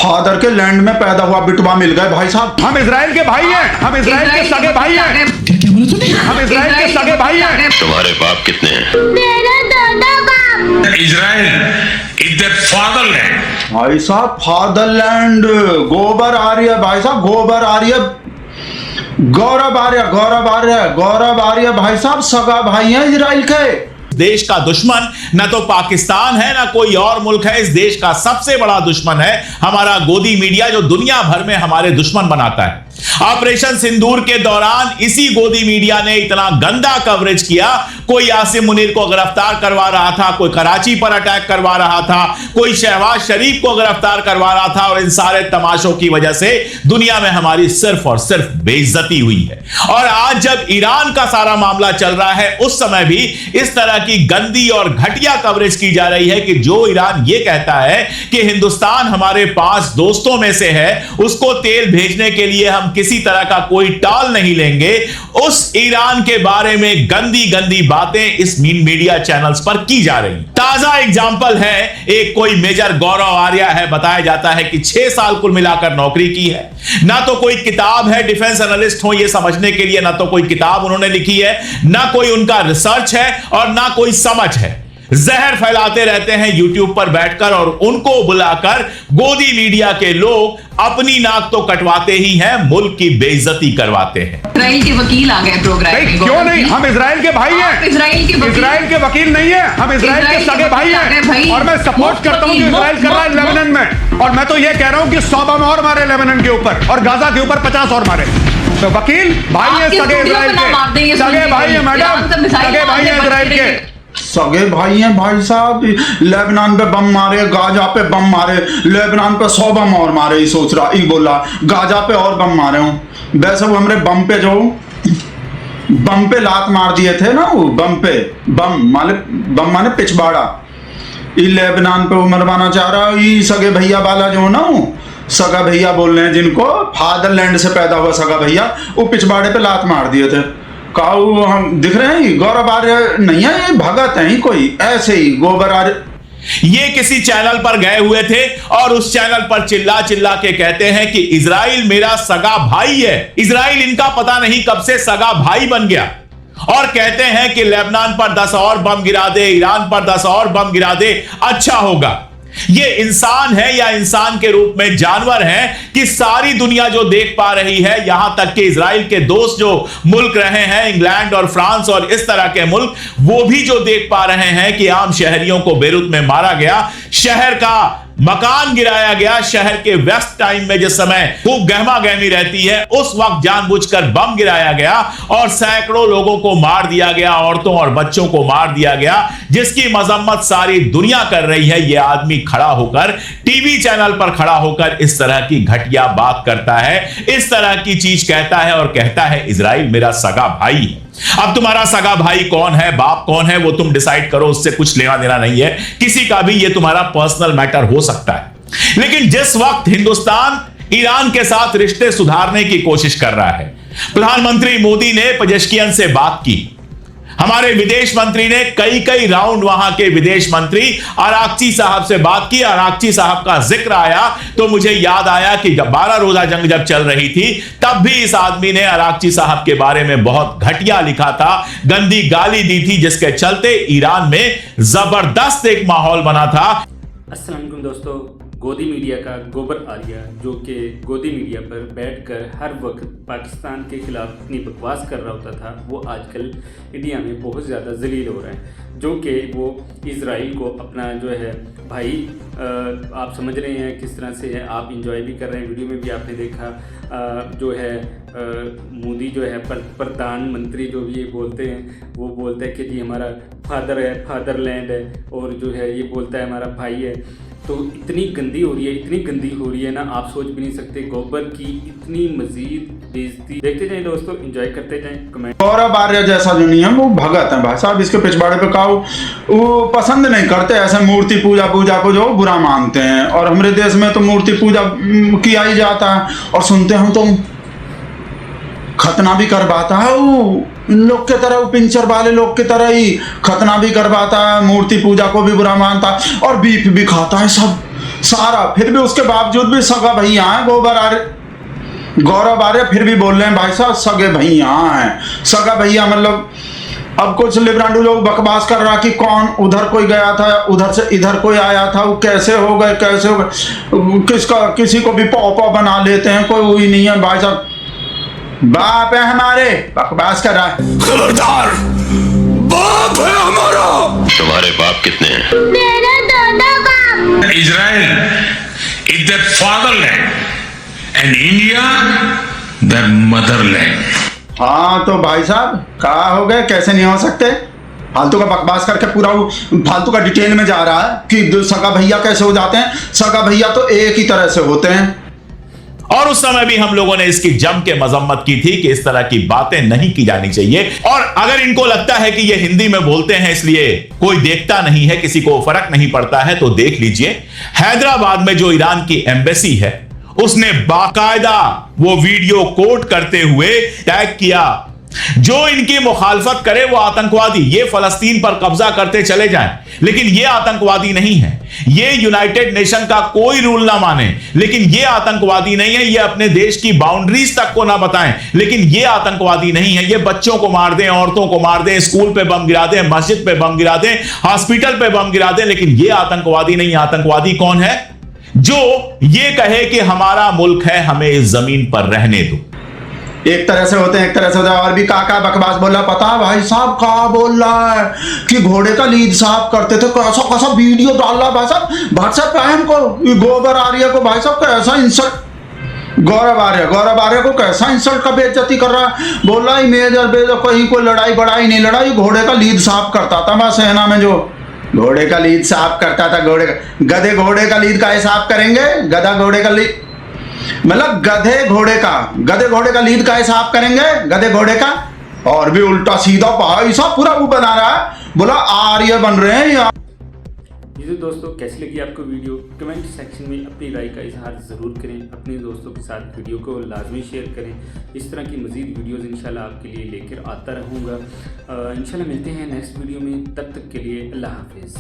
Father के land में पैदा हुआ बिटवा मिल गए भाई साहब। हम इजराइल के भाई हैं, हम इजराइल के सगे भाई हैं। क्या बोला तूने? हम इजराइल के सगे भाई हैं। तुम्हारे बाप कितने हैं? मेरा दादा बाप। Israel is the fatherland. भाई साहब फादरलैंड, गोबर आ रही है भाई साहब, गोबर आ रही है। गौरव आर्य, गौरव आर्य, गौरव आर्य भाई साहब सगा भाई हैं इजराइल के। देश का दुश्मन न तो पाकिस्तान है ना कोई और मुल्क है, इस देश का सबसे बड़ा दुश्मन है हमारा गोदी मीडिया, जो दुनिया भर में हमारे दुश्मन बनाता है। ऑपरेशन सिंदूर के दौरान इसी गोदी मीडिया ने इतना गंदा कवरेज किया। कोई आसिम मुनीर को गिरफ्तार करवा रहा था, कोई कराची पर अटैक करवा रहा था, कोई शहबाज शरीफ को गिरफ्तार करवा रहा था, और इन सारे तमाशों की वजह से दुनिया में हमारी सिर्फ और सिर्फ बेइज्जती हुई है। और आज जब ईरान का सारा मामला चल रहा है, उस समय भी इस तरह की गंदी और घटिया कवरेज की जा रही है कि जो ईरान ये कहता है कि हिंदुस्तान हमारे 5 दोस्तों में से है, उसको तेल भेजने के लिए हम किसी तरह का कोई टाल नहीं लेंगे, उस ईरान के बारे में गंदी गंदी बातें इस मीडिया चैनल्स पर की जा रही। ताजा एग्जांपल है, एक कोई मेजर गौरव आर्य है, बताया जाता है कि 6 साल कुल मिलाकर नौकरी की है। ना तो कोई किताब है, डिफेंस एनालिस्ट हो ये समझने के लिए, ना तो कोई किताब उन्होंने लिखी है, ना कोई उनका रिसर्च है और ना कोई समझ है। जहर फैलाते रहते हैं यूट्यूब पर बैठकर, और उनको बुलाकर गोदी मीडिया के लोग अपनी नाक तो कटवाते ही हैं, मुल्क की बेइज्जती करवाते हैं। इजराइल के वकील आ गए प्रोग्राम में। क्यों नहीं? हम इजराइल के भाई हैं। इजराइल के वकील नहीं है, हम इजराइल के सगे भाई हैं। और मैं सपोर्ट करता हूं जो इजराइल कर रहा है लेबनान में। और मैं तो ये कह रहा हूं कि 100 बम और मारे लेबनान के ऊपर, और गाजा के ऊपर 50 और मारे। तो वकील भाई है, सगे इजराइल के, सगे भाई है मैडम, सगे भाई है इजराइल के, सगे भाई हैं भाई साहब। लेबनान पे बम मारे, गाजा पे बम मारे, लेबनान पे 100 बम और मारे, ही सोच रहा, ही बोला गाजा पे और बम मारे हूं। वैसे वो हमारे बम पे जो बम पे लात मार दिए थे ना, वो बम पे बम माने पिछवाड़ा, ये लेबनान पे वो मरवाना चाह रहा। ये सगे भैया वाला जो ना, सगा भैया बोल रहे हैं जिनको, फादरलैंड से पैदा हुआ सगा भैया, वो पिछवाड़े पे लात मार दिए थे। काऊ हम दिख रहे हैं, गौरव आर्य नहीं है, ये भगत है ही कोई ऐसे ही गोबर आर्य। ये किसी चैनल पर गए हुए थे और उस चैनल पर चिल्ला चिल्ला के कहते हैं कि इजराइल मेरा सगा भाई है। इजराइल इनका पता नहीं कब से सगा भाई बन गया, और कहते हैं कि लेबनान पर 10 और बम गिरा दे, ईरान पर 10 और बम गिरा दे, अच्छा होगा। ये इंसान है या इंसान के रूप में जानवर हैं कि सारी दुनिया जो देख पा रही है, यहां तक कि इजराइल के दोस्त जो मुल्क रहे हैं, इंग्लैंड और फ्रांस और इस तरह के मुल्क, वो भी जो देख पा रहे हैं कि आम शहरियों को बेरूत में मारा गया, शहर का मकान गिराया गया, शहर के व्यस्त टाइम में जिस समय खूब गहमा गहमी रहती है, उस वक्त जानबूझकर बम गिराया गया और सैकड़ों लोगों को मार दिया गया, औरतों और बच्चों को मार दिया गया, जिसकी मजम्मत सारी दुनिया कर रही है। यह आदमी खड़ा होकर टीवी चैनल पर खड़ा होकर इस तरह की घटिया बात करता है, इस तरह की चीज कहता है और कहता है इजराइल मेरा सगा भाई है। अब तुम्हारा सगा भाई कौन है, बाप कौन है, वो तुम डिसाइड करो, उससे कुछ लेना देना नहीं है किसी का भी, ये तुम्हारा पर्सनल मैटर हो सकता है। लेकिन जिस वक्त हिंदुस्तान ईरान के साथ रिश्ते सुधारने की कोशिश कर रहा है, प्रधानमंत्री मोदी ने पेजेश्कियन से बात की, हमारे विदेश मंत्री ने कई राउंड वहां के विदेश मंत्री आरागची साहब से बात की। आरागची साहब का जिक्र आया तो मुझे याद आया कि 12 रोजा जंग जब चल रही थी, तब भी इस आदमी ने आरागची साहब के बारे में बहुत घटिया लिखा था, गंदी गाली दी थी, जिसके चलते ईरान में जबरदस्त एक माहौल बना था। अस्सलाम वालेकुम दोस्तों, गोदी मीडिया का गोबर आर्य जो कि गोदी मीडिया पर बैठकर हर वक्त पाकिस्तान के खिलाफ इतनी बकवास कर रहा होता था, वो आजकल इंडिया में बहुत ज़्यादा जलील हो रहा है, जो कि वो इजराइल को अपना जो है भाई आप समझ रहे हैं किस तरह से है, आप इंजॉय भी कर रहे हैं। वीडियो में भी आपने देखा जो है मोदी जो है प्रधानमंत्री जो भी ये बोलते हैं, वो बोलता है कि जी हमारा फादर है, फादरलैंड है, और जो है ये बोलता है हमारा भाई है। तो इतनी गंदी हो रही है, इतनी गंदी हो रही है ना, आप सोच भी नहीं सकते। गोबर की इतनी मजीद बेइज्जती। देखते जाएं दोस्तों, एंजॉय करते जाएं। कमेंट गौरव आर्य जैसा जो नहीं है वो भगत है भाई साहब, इसके पिछवाड़े पे काऊ वो पसंद नहीं करते, ऐसे मूर्ति पूजा को जो बुरा मानते हैं। और हमारे देश में तो मूर्ति पूजा किया ही जाता है, और सुनते हम तो खतना भी करवाता है वो इन लोग के तरह, पिंचर वाले लोग की तरह ही खतना भी करवाता है, मूर्ति पूजा को भी बुरा मानता है और बीफ भी खाता है सब। सारा, फिर भी उसके बावजूद भी सगा भैया हैं गौरव आर्य फिर भी बोल रहे हैं भाई साहब सगे भैया हैं। सगा भैया मतलब अब कुछ लिब्रांडू लोग बकवास कर रहा कि कौन उधर कोई गया था, उधर से इधर कोई आया था, वो कैसे हो गए किसी को भी पौ बना लेते हैं, कोई वही नहीं है भाई साहब, बाप है हमारे, बकवास कर रहा है। खबरदार, बाप है हमारा। तुम्हारे बाप कितने हैं? मेरा दादा बाप। Israel is their fatherland and India their motherland. हाँ तो भाई साहब कहा हो गए, कैसे नहीं हो सकते, फालतू का बकवास करके पूरा फालतू का डिटेल में जा रहा है कि सगा भैया कैसे हो जाते हैं। सगा भैया तो एक ही तरह से होते हैं। और उस समय भी हम लोगों ने इसकी जम के मजम्मत की थी कि इस तरह की बातें नहीं की जानी चाहिए। और अगर इनको लगता है कि ये हिंदी में बोलते हैं इसलिए कोई देखता नहीं है, किसी को फर्क नहीं पड़ता है, तो देख लीजिए हैदराबाद में जो ईरान की एम्बेसी है उसने बाकायदा वो वीडियो कोट करते हुए टैग किया, जो इनकी मुखालफत करे वो आतंकवादी, ये फलस्तीन पर कब्जा करते चले जाएं, लेकिन ये आतंकवादी नहीं है। ये यूनाइटेड नेशन का कोई रूल ना माने, लेकिन ये आतंकवादी नहीं है। ये अपने देश की बाउंड्रीज तक को ना बताएं, लेकिन ये आतंकवादी नहीं है। ये बच्चों को मार दें, औरतों को मार दें, स्कूल पे बम गिरा दें, मस्जिद पे बम गिरा दें, हॉस्पिटल पे बम गिरा दें, लेकिन ये आतंकवादी नहीं। आतंकवादी कौन है? जो ये कहे कि हमारा मुल्क है, हमें इस जमीन पर रहने दो। एक तरह से होते हैं, एक तरह से होते हैं। और भी का बकवास बोल रहा, पता है भाई साहब का बोल रहा है कि घोड़े का लीद साफ करते थे, कैसा वीडियो डाल रहा भाई साहब व्हाट्सएप पे हमको, गोबर आर्य को भाई साहब कैसा इंसल्ट, गौरव आर्य को कैसा इंसल्ट का बेइज्जती कर रहा है। बोल रहा है मेजर कहीं कोई लड़ाई बड़ाई नहीं लड़ा, घोड़े का लीद साफ करता था। मैं सेना में जो घोड़े का लीद साफ करता था, गधे घोड़े का लीद का साफ करेंगे, गधा घोड़े का लीद मतलब गधे घोड़े का लीड का साफ करेंगे, गधे घोड़े का। और भी उल्टा सीधा भाई साहब पूरा वो बना रहा है, बोला आर्य बन रहे हैं यार। जी तो दोस्तों कैसी लगी आपको वीडियो, कमेंट सेक्शन में अपनी राय का इजहार ज़रूर करें। अपने दोस्तों के साथ वीडियो को लाजमी शेयर करें। इस तरह की मज़ीद वीडियोज़ इंशाल्लाह आपके लिए लेकर आता रहूँगा। इंशाल्लाह मिलते हैं नेक्स्ट वीडियो में, तब तक के लिए अल्लाह हाफिज़।